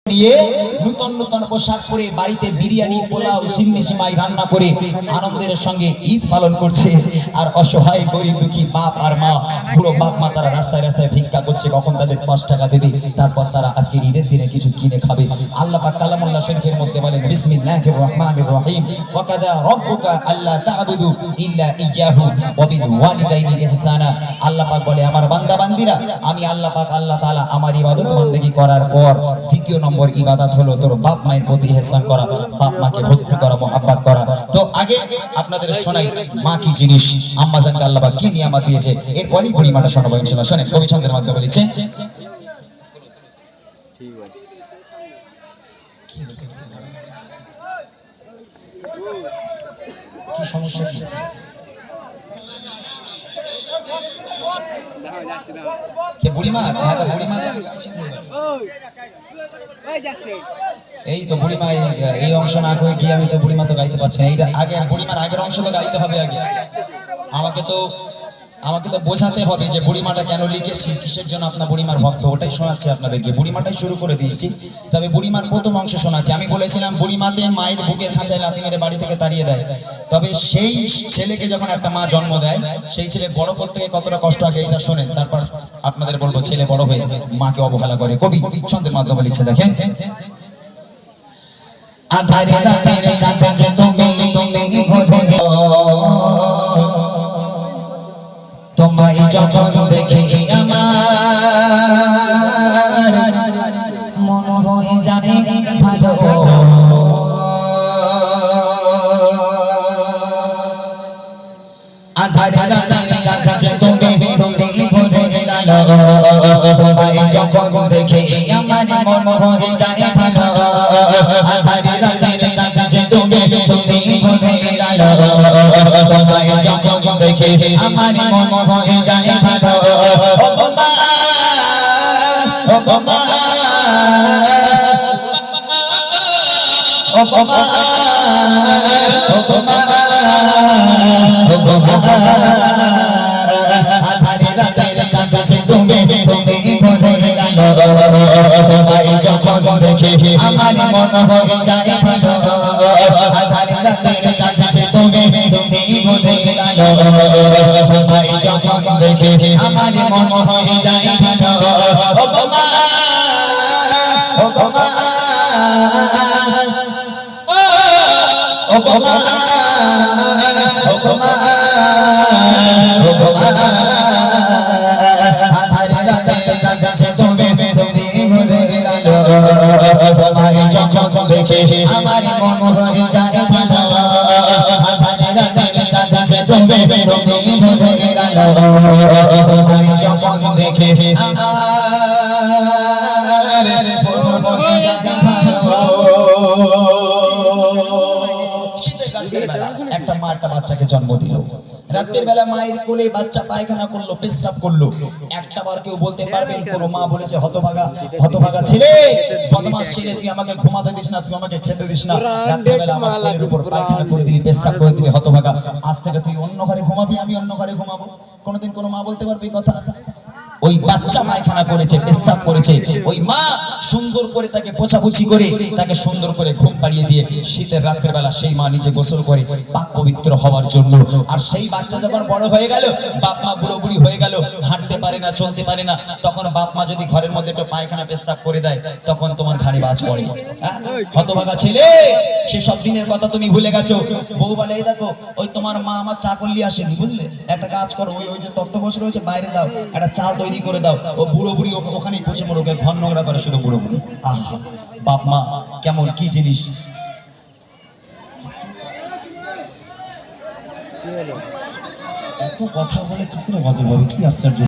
নিয়ে নতুন নতুন পোশাক পরে বাড়িতে বিরিয়ানি পোলাও সিন্নি সিমাই রান্না করে আনন্দের সঙ্গে ঈদ পালন করছে। আর অসহায় গরিব দুঃখী বাপ আর মা, পুরো বাপ মা তারা রাস্তায় রাস্তায় ভিক্ষা করছে, কখন তাদের 5 টাকা দেবে, তারপর তারা আজকে ঈদের দিনে কিছু কিনে খাবে। আল্লাহ পাক কালামুল্লাহ শরীফের মধ্যে বলেন, বিসমিল্লাহির রহমানির রহিম, ওয়া কাদা রাব্বুকা আল্লা তা'বুদু ইল্লা ইয়্যাহু ওয়া বিল ওয়ালিদাইনি ইহসানা। আল্লাহ পাক বলে, আমার বান্দা বান্দিরা, আমি আল্লাহ পাক আল্লাহ তাআলা আমার ইবাদত বন্দেগী করার পর দ্বিতীয় নম্বর ইবাদত হলো তোর বাপ মায়ের প্রতি ইহসান করা, বাপ মাকে ভক্তি করা, মোহাব্বত করা। তো আগে আপনাদের শোনাই মা কি জিনিস, আম্মা জানকে আল্লাহ পাক কি নিয়ামত দিয়েছে, এরপরই পরিমাণটা শোনাবো ইনশাআল্লাহ। শুনেন, কবি ছন্দের মাধ্যমে লিখছে, কি সমস্যা কি? কে বুড়িমা? হ্যাঁ তো বুড়িমা, এই তো বুড়িমা এই অংশ না করে কি আমি তো বুড়িমা তো গাইতে পারছি না। এইটা আগে বুড়িমার আগের অংশ তো গাইতে হবে আগে। আমাকে তো বোঝাতে হবে যে বুড়িমাটা কেন লিখেছি, কিসের জন্য আপনার বুড়িমার ভক্ত, ওটাই শোনাচ্ছি আপনাদেরকে। বুড়িমাটাই শুরু করে দিয়েছি, তবে বুড়িমার প্রথম অংশ শোনাচ্ছি। আমি বলেছিলাম বুড়িমাতে মায়ের বুকের খাঁচায় লাথি মেরে বাড়ি থেকে তাড়িয়ে দেয়, তবে সেই ছেলেকে যখন একটা মা জন্ম দেয়, সেই ছেলে বড় করতে গিয়ে কতটা কষ্ট আগে এটা শোনেন, তারপর আপনাদের বলবো ছেলে বড় হয়ে মাকে অবহেলা করে। কবি ছন্দের মাধ্যমে লিখছে, দেখেন, আধারে রাতের চাচা তুমি ভরে তোমায় যখন দেখি আমার মন হয়ে যায় ভালো। আধারে রাতের চাচা তুমি ভরে তোমায় যখন দেখি আমার মন হয়ে যায় ভালো। আধারে রাতের চাচা তুমি ভরে তোমায় যখন দেখি আমার মন হয়ে যায় ভালো। ও মা, ও মা, ও মা, ও মা, ও মা, আধারে রাতের চাচা তুমি ভরে তোমায় যখন দেখি আমার মন হয়ে যায় ভালো। আধারে রাতের চাচা তুমি ভরে তোমায় যখন দেখি আমার মন হয়ে যায় ভালো। ও মা, ও মা, ও মা, ও মা, ও মা, আধারে রাতের চাচা তুমি ভরে তোমায় যখন দেখি আমার মন হয়ে যায় ভালো। আধারে রাতের চাচা তুমি ভরে তোমায় যখন দেখি আমার মন হয়ে যায় ভালো। একটা মা একটা বাচ্চাকে জন্ম দিল, রাতের বেলা মায়ের কোলে বাচ্চা পায়খানা করলো, পেশাব করলো। একটা বার কেউ বলতে পারবেন কোন মা বলেছে, হতভাগা হতভাগা ছেলে, বদমাশ ছেলে, তুই আমাকে ঘুমাতে দিস না, তুই আমাকে খেতে দিস না, রাতের বেলা আমার কোলের উপর পায়খানা করে দিলি, পেশাব করে দিলি, হতভাগা, আজ থেকে তুই অন্য ঘরে ঘুমাবি, আমি অন্য ঘরে ঘুমাবো? কোনোদিন কোনো মা বলতে পারবে এই কথা? ওই বাচ্চা পায়খানা করেছে, পেশাব করেছে, ওই মা সুন্দর করে তাকে পোছাপুছি করে তাকে সুন্দর করে ঘুম পাড়িয়ে দিয়ে শীতের রাতের বেলা সেই মা নিজে গোসল করে পাক পবিত্র হওয়ার জন্য। আর সেই বাচ্চা যখন বড় হয়ে গেল, বাপ মা বুড়ো বুড়ি হয়ে গেল, হাঁটতে পারে না, চলতে পারে না, তখন বাপ মা যদি ঘরের মধ্যে একটু পায়খানা পেশাব করে দেয়, তখন তোমার ঘাড়ে বাজ পড়ে। হতভাগা ছেলে, সে সব দিনের কথা তুমি ভুলে গেছো। বউ বলে, এই দেখো ওই তোমার মা আমার চা করলি আসেনি, বুঝলে, একটা কাজ করো, ওই যে তত্ত্ব বসে রয়েছে বাইরে দাও, একটা চাল তৈরি করে দাও। ও বুড়ো বুড়ি ওখানেই পচে মরুক, ঘন নোংরা করে শুধু বুড়ো বুড়ি। আহা, বাপ মা কেমন কি জিনিস! এত কথা বলে কি করে মজা পাবে, কি আশ্চর্য!